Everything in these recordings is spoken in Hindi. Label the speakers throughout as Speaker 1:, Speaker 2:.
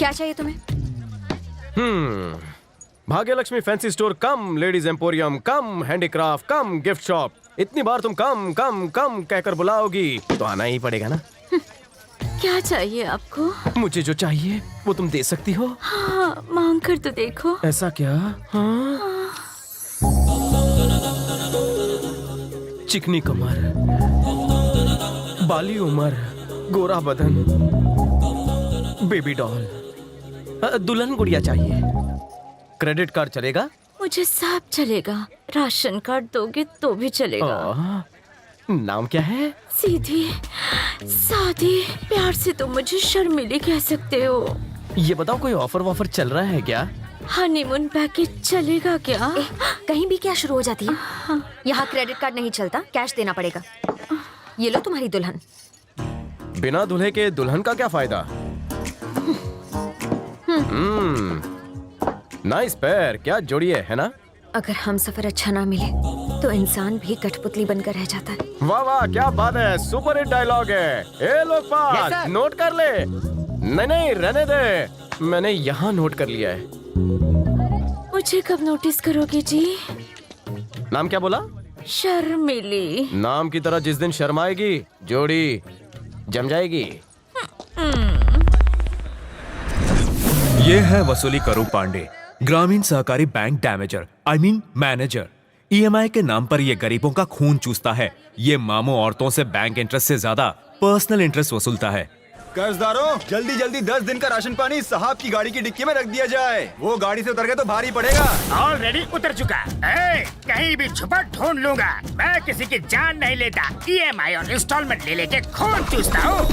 Speaker 1: क्या चाहिए तुम्हें?
Speaker 2: भाग्यलक्ष्मी फैंसी स्टोर कम, लेडीज एम्पोरियम कम, हैंडीक्राफ्ट कम, गिफ्ट शॉप। इतनी बार तुम कम कम कम कहकर बुलाओगी तो आना ही पड़ेगा ना।
Speaker 1: क्या चाहिए आपको?
Speaker 2: मुझे जो चाहिए वो तुम दे सकती हो।
Speaker 1: हाँ, मांग कर तो देखो।
Speaker 2: ऐसा क्या? हाँ? चिकनी कमर, बाली उमर, गोरा बदन, बेबी डॉल, दुल्हन गुड़िया चाहिए। क्रेडिट कार्ड चलेगा?
Speaker 1: मुझे सब चलेगा। राशन कार्ड दोगे तो भी चलेगा।
Speaker 2: नाम क्या है?
Speaker 1: सीधी सादी, प्यार से तुम मुझे शर्मिली कह सकते हो।
Speaker 2: ये बताओ कोई ऑफर वॉफर चल रहा है क्या?
Speaker 1: हनीमून पैकेज चलेगा क्या?
Speaker 3: कहीं भी क्या शुरू हो जाती है। यहाँ क्रेडिट कार्ड नहीं चलता, कैश देना पड़ेगा। ये लो तुम्हारी दुल्हन।
Speaker 2: बिना दूल्हे के दुल्हन का क्या फायदा? नाइस पैर, क्या जोड़ी है ना?
Speaker 3: अगर हम सफर अच्छा ना मिले तो इंसान भी कठपुतली बनकर रह जाता है।
Speaker 2: वाह वाह, क्या बात है, सुपर हिट डायलॉग है। ए लोकपाल, नोट कर ले। नहीं नहीं, रहने दे, मैंने यहाँ नोट कर लिया है।
Speaker 1: मुझे कब नोटिस करोगे जी?
Speaker 2: नाम क्या बोला?
Speaker 1: शर्मिली।
Speaker 2: नाम की तरह जिस दिन शर्माएगी जोड़ी जम जाएगी।
Speaker 4: ये है वसूली करू पांडे, ग्रामीण सहकारी बैंक डैमेजर, मैनेजर। ईएमआई के नाम पर ये गरीबों का खून चूसता है। ये मामू औरतों से बैंक इंटरेस्ट से ज्यादा पर्सनल इंटरेस्ट वसूलता है।
Speaker 5: कर्जदारों, जल्दी जल्दी 10 दिन का राशन पानी साहब की गाड़ी की डिक्की में रख दिया जाए। वो गाड़ी से उतर गए तो भारी पड़ेगा।
Speaker 6: ऑलरेडी उतर चुका। कहीं भी छुपा ढूंढ लूंगा। मैं किसी की जान नहीं लेता। ईएमआई और इंस्टॉलमेंट ले लेके खून चूसता हूँ।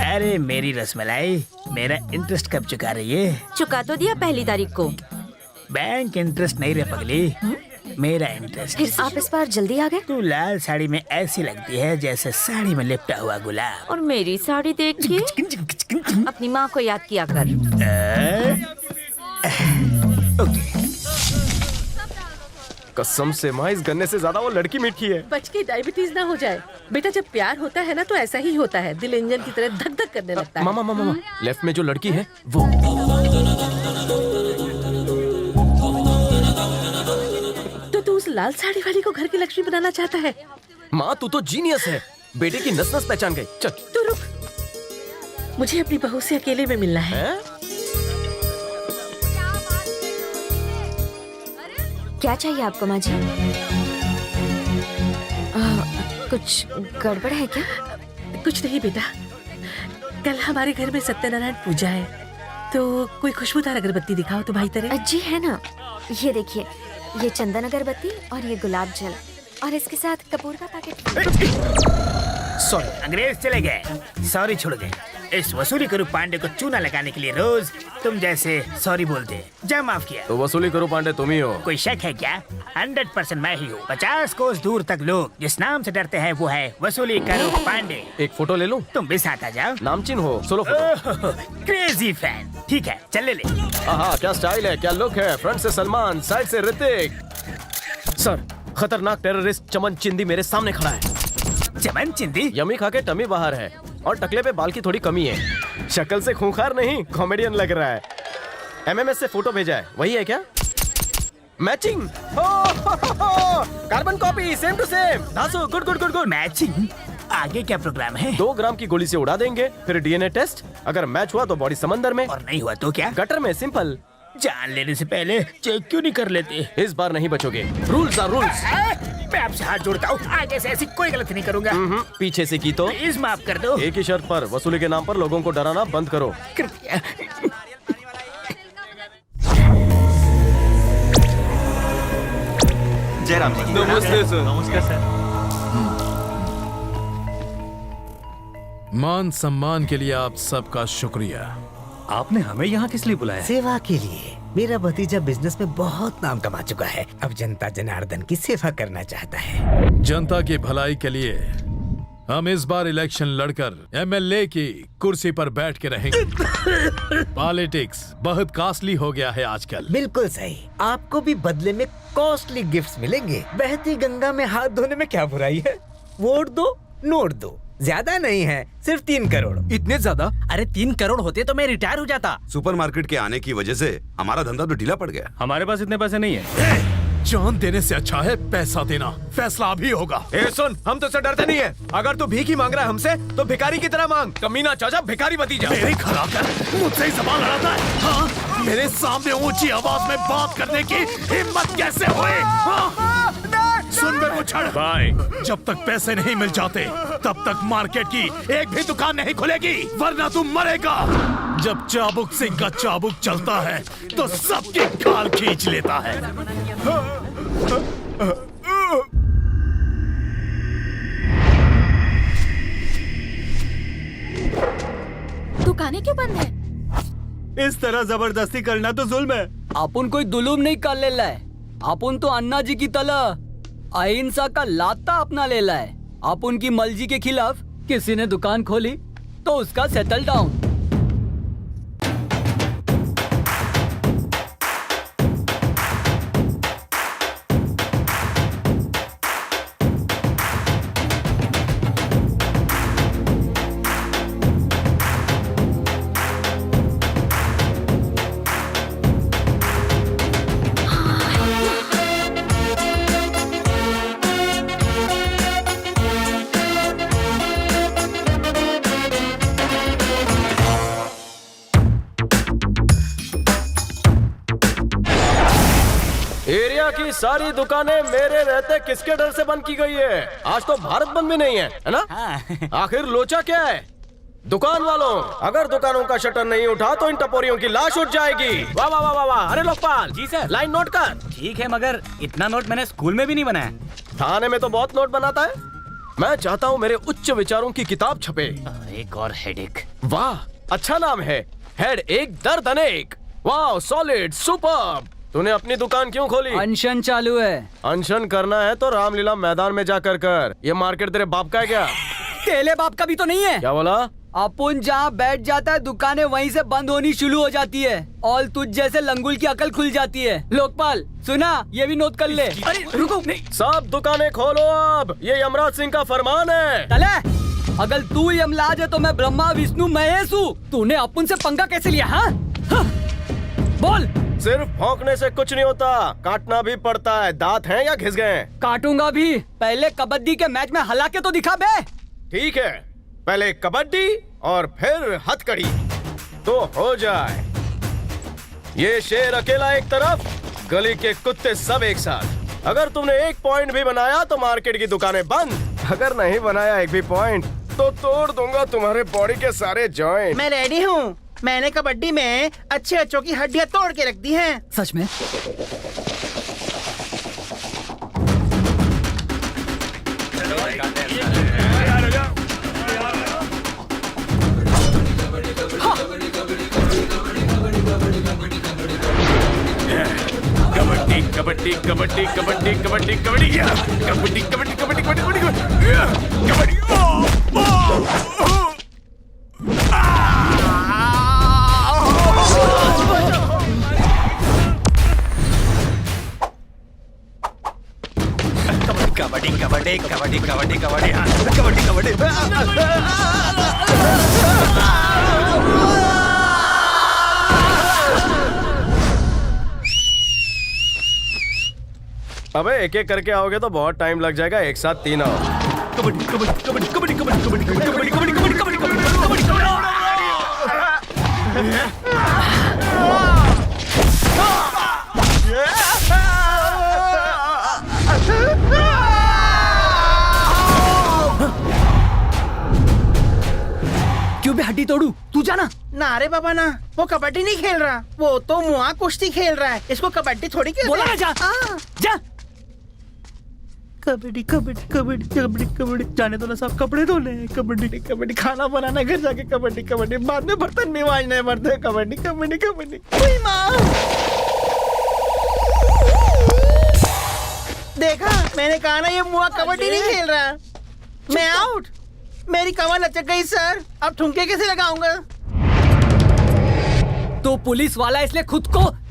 Speaker 6: अरे मेरी रसमलाई, मेरा इंटरेस्ट कब चुका रही है?
Speaker 1: चुका तो दिया पहली तारीख को।
Speaker 6: बैंक इंटरेस्ट नहीं रे पगली, मेरा इंटरेस्ट।
Speaker 3: फिर आप इस बार जल्दी आ गए।
Speaker 6: तू लाल साड़ी में ऐसी लगती है जैसे साड़ी में लिपटा हुआ गुलाब।
Speaker 1: और मेरी साड़ी देख के अपनी माँ को याद किया कर।
Speaker 2: कसम से माँ, इस गन्ने से ज्यादा वो लड़की मीठी है।
Speaker 7: बच के डायबिटीज ना हो जाए। बेटा, जब प्यार होता है ना तो ऐसा ही होता है, दिल इंजन की तरह धक धक करने लगता है।
Speaker 2: मामा, लेफ्ट में जो लड़की है वो।
Speaker 7: तो तू उस लाल साड़ी वाली को घर की लक्ष्मी बनाना चाहता है?
Speaker 2: माँ, तू तो जीनियस है, बेटे की नस नस पहचान गई। चल
Speaker 7: तू रुक, मुझे अपनी बहू से अकेले में मिलना है।
Speaker 3: क्या चाहिए आपको माँ जी? कुछ गड़बड़ है क्या?
Speaker 7: कुछ नहीं बेटा, कल हमारे घर में सत्यनारायण पूजा है, तो कोई खुशबूदार अगरबत्ती दिखाओ तो भाई तेरे।
Speaker 3: जी है ना, ये देखिए, ये चंदन अगरबत्ती और ये गुलाब जल और इसके साथ कपूर का पैकेट।
Speaker 6: सॉरी, अंग्रेज चले गए, सॉरी छोड़ गए। इस वसूली करू पांडे को चूना लगाने के लिए रोज तुम जैसे सॉरी बोलते। जा माफ किया।
Speaker 2: तो वसूली करू पांडे तुम ही हो?
Speaker 6: कोई शक है क्या? 100% मैं ही हूँ। 50 कोस दूर तक लोग जिस नाम से डरते हैं वो है वसूली करू पांडे।
Speaker 2: एक फोटो ले लूं?
Speaker 6: तुम भी साथ आ जाओ।
Speaker 2: नामचीन हो, सोलो फोटो।
Speaker 6: Crazy fan. ठीक है, चल ले।
Speaker 2: हाँ, क्या स्टाइल है, क्या लुक है। फ्रंट से सलमान, साइड से ऋतिक। सर, खतरनाक टेररिस्ट चमन चिंदी मेरे सामने खड़ा है।
Speaker 6: चमन चिंदी?
Speaker 2: यमी खा के टमी बाहर है और टकले पे बाल की थोड़ी कमी है। शक्ल से खूंखार नहीं, कॉमेडियन लग रहा है। एमएमएस से फोटो भेजा है, वही है क्या? Matching, carbon copy, same to same. धासु, good good good good.
Speaker 6: Matching? आगे क्या प्रोग्राम है?
Speaker 2: 2 ग्राम की गोली से उड़ा देंगे, फिर डीएनए टेस्ट। अगर मैच हुआ तो बॉडी समंदर में,
Speaker 6: और नहीं हुआ तो क्या?
Speaker 2: गटर में। सिंपल।
Speaker 6: जान लेने से पहले चेक क्यों नहीं कर लेते?
Speaker 2: इस बार नहीं बचोगे। Rules are rules.
Speaker 6: मैं आपसे हाथ जोड़ता हूँ, आगे से ऐसी कोई गलती नहीं करूंगा।
Speaker 2: पीछे से की तो
Speaker 6: प्लीज माफ कर दो।
Speaker 2: एक ही शर्त पर, वसूली के नाम पर लोगों को डराना बंद करो।
Speaker 5: जयराम जी।
Speaker 8: नमस्ते सर।
Speaker 5: नमस्कार सर।
Speaker 8: मान सम्मान के लिए आप सबका शुक्रिया।
Speaker 5: आपने हमें यहाँ किस लिए बुलाया?
Speaker 9: सेवा के लिए। मेरा भतीजा बिजनेस में बहुत नाम कमा चुका है, अब जनता जनार्दन की सेवा करना चाहता है।
Speaker 8: जनता की भलाई के लिए हम इस बार इलेक्शन लड़कर एमएलए की कुर्सी पर बैठ के रहेंगे। पॉलिटिक्स बहुत कॉस्टली हो गया है आजकल।
Speaker 9: बिल्कुल सही, आपको भी बदले में कॉस्टली गिफ्ट्स मिलेंगे। बहती गंगा में हाथ धोने में क्या बुराई है? वोट दो, नोट दो, ज्यादा नहीं है, सिर्फ 3 करोड़।
Speaker 4: इतने ज्यादा?
Speaker 10: अरे 3 करोड़ होते तो मैं रिटायर हो जाता।
Speaker 11: सुपरमार्केट के आने की वजह से हमारा धंधा तो ढीला पड़ गया।
Speaker 2: हमारे पास इतने पैसे नहीं है।
Speaker 8: जान देने से अच्छा है पैसा देना। फैसला अभी होगा।
Speaker 4: ए सुन, हम तो से डरते नहीं है। अगर तू भीख ही मांग रहा है हमसे तो भिखारी की तरह मांग। कमीना चाचा, भिखारी भतीजा।
Speaker 8: मेरी खड़ा कर मुझसे ही जबान लड़ाता है। हाँ? मेरे सामने ऊंची आवाज में बात करने की हिम्मत कैसे हुई? हाँ? सुन मेरे को छड़ भाई, जब तक पैसे नहीं मिल जाते तब तक मार्केट की एक भी दुकान नहीं खुलेगी, वरना तू मरेगा। जब चाबुक सिंह का चाबुक चलता है तो सबकी खाल खींच लेता है।
Speaker 1: दुकानें क्यों बंद है?
Speaker 5: इस तरह जबरदस्ती करना तो जुल्म है।
Speaker 10: अपन कोई जुलूम नहीं कर ले है। अपन तो अन्ना जी की तरह अहिंसा का लाता अपना ले है। अपन की मर्जी के खिलाफ किसी ने दुकान खोली तो उसका सेटल डाउन।
Speaker 2: एरिया की सारी दुकानें मेरे रहते किसके डर से बंद की गई है? आज तो भारत बंद भी नहीं है ना? आखिर लोचा क्या है? दुकान वालों, अगर दुकानों का शटर नहीं उठा तो इन टपोरियों की लाश उठ जाएगी। वाह वाह वाह वाह। अरे लोकपाल
Speaker 10: जी सर।
Speaker 2: लाइन नोट कर।
Speaker 10: ठीक है, मगर इतना नोट मैंने स्कूल में भी नहीं बनाया।
Speaker 2: थाने में तो बहुत नोट बनाता है। मैं चाहता हूँ मेरे उच्च विचारों की किताब छपे।
Speaker 10: एक और हेडेक।
Speaker 2: वाह, अच्छा नाम है, हेड एक दर्द अनेक। वाह, सॉलिड, सुपर्ब। तूने अपनी दुकान क्यों खोली?
Speaker 10: अनशन चालू है।
Speaker 2: अनशन करना है तो रामलीला मैदान में जाकर कर। ये मार्केट तेरे बाप का है क्या?
Speaker 10: तेले बाप का भी तो नहीं है।
Speaker 2: क्या बोला?
Speaker 10: अपन जहाँ बैठ जाता है दुकानें वहीं से बंद होनी शुरू हो जाती है और तुझ जैसे लंगुल की अकल खुल जाती है। लोकपाल सुना, ये भी नोट कर ले।
Speaker 2: अरे रुको, सब दुकानें खोलो अब, ये यमराज सिंह का फरमान है।
Speaker 10: चले, अगर तू यमराज है तो मैं ब्रह्मा विष्णु महेश हूँ। तूने अपन से पंगा कैसे लिया? हाँ? बोल।
Speaker 2: सिर्फ भौंकने से कुछ नहीं होता, काटना भी पड़ता है। दांत हैं या घिस गए?
Speaker 10: काटूंगा भी। पहले कबड्डी के मैच में हला के तो दिखा बे।
Speaker 2: ठीक है, पहले कबड्डी और फिर हथकड़ी तो हो जाए। ये शेर अकेला एक तरफ, गली के कुत्ते सब एक साथ। अगर तुमने एक पॉइंट भी बनाया तो मार्केट की दुकानें बंद। अगर नहीं बनाया एक भी पॉइंट तो तोड़ दूंगा तुम्हारे बॉडी के सारे जॉइंट।
Speaker 6: मैं रेडी हूँ। मैंने कबड्डी में अच्छे अच्छों की हड्डियाँ तोड़ के रख दी हैं।
Speaker 10: सच में?
Speaker 4: कबड्डी कबड्डी कबड्डी कबड्डी कबड्डी कबड्डी कबड्डी कबड्डी कबड्डी कबड्डी कबड्डी।
Speaker 10: कबड्डी कबड्डी कबड्डी कबड्डी कबड्डी कबड्डी कबड्डी।
Speaker 2: अबे एक एक करके आओगे तो बहुत टाइम लग जाएगा, एक साथ 3 आओ।
Speaker 8: कबड्डी कबड्डी कबड्डी कबड्डी कबड्डी कबड्डी कबड्डी कबड्डी कबड्डी कबड्डी कबड्डी कबड्डी।
Speaker 10: क्यों बे हड्डी तोड़ू? तू जाना।
Speaker 6: ना रे बाबा ना, वो कबड्डी नहीं खेल रहा, वो तो मुआ कुश्ती खेल रहा है। इसको कबड्डी थोड़ी खेल।
Speaker 10: बोला ना जा। जा।
Speaker 6: कबड्डी कबड्डी कबड्डी कबड्डी कबड्डी। जाने दो ना, सब कपड़े धोने हैं। कबड्डी कबड्डी, खाना बनाना घर जाके कबड्डी कबड्डी, बाद में बर्तन भी मांजने पड़ते हैं। कबड्डी कबड्डी कबड्डी। ओए माँ, देखा, मैंने कहा ना ये मुआ कबड्डी नहीं खेल रहा। मैं आउट। मेरी कमर लचक गई सर, अब ठुमके कैसे लगाऊंगा?
Speaker 10: तो पुलिस वाला इसलिए खुद को